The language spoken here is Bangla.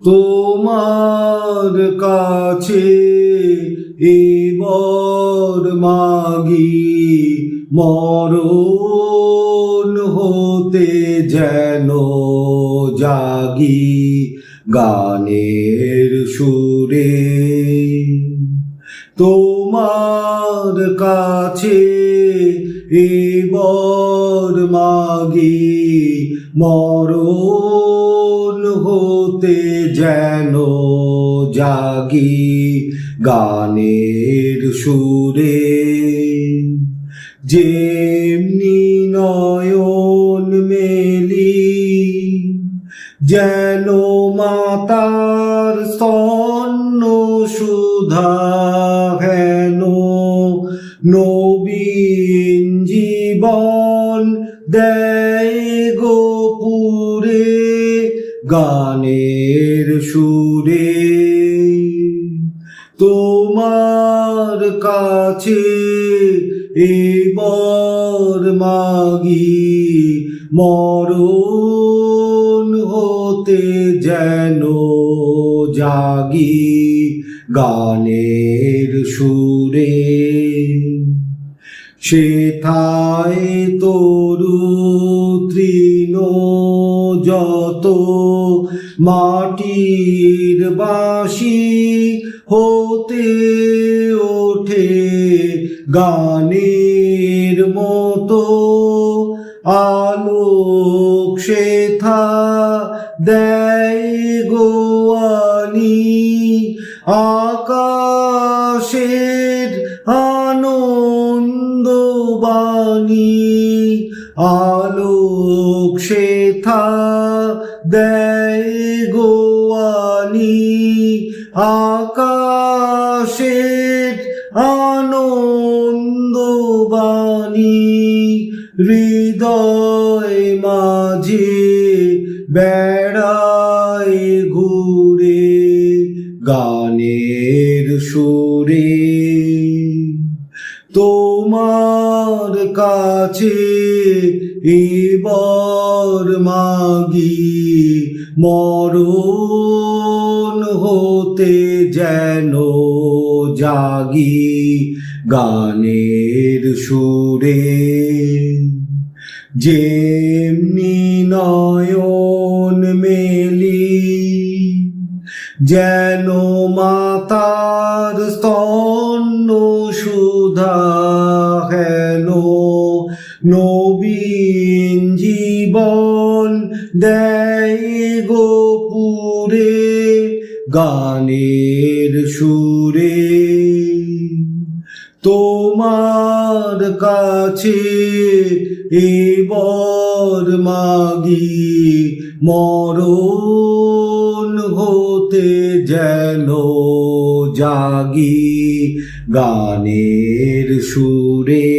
তোমার কাছে এবার মাগি মরণ হতে যেন জাগি গানের সুরে। তোমার কাছে এবার মাগি মরণ হতে যেন জাগি গানের সুরে। যেমনি নয়ন মেলি যেন মাতার স্তন্য সুধা হেন নবীন জীবন দেয় গোপুরে গানের সুরে। তোমার কাছে এবার মাগি মরণ হতে যেন জাগি গানের সুরে। সেথায় তরু তৃণ যত মাটির বাঁশি হতে ওঠে গানের মতো আলোক সেথা দেয় গোয়ানি আকাশের আনন্দবাণী। আলোক সেথা দেয় গোয়ানি আকাশের আনন্দবাণী। হৃদয় মাঝে বেড়ায় ঘুরে গানের সুরে। তোমার কাছে এবার মাগি মরণ হতে যেন জাগি গানের সুরে। যেমনি নয়ন মেলি যেন মাতার স্তন্য সুধা হেন নবীন জীবন দেয় গোপুরে গানের সুরে। তোমার কাছে এবার মাগি মরণ হতে যেন জাগি গানের সুরে।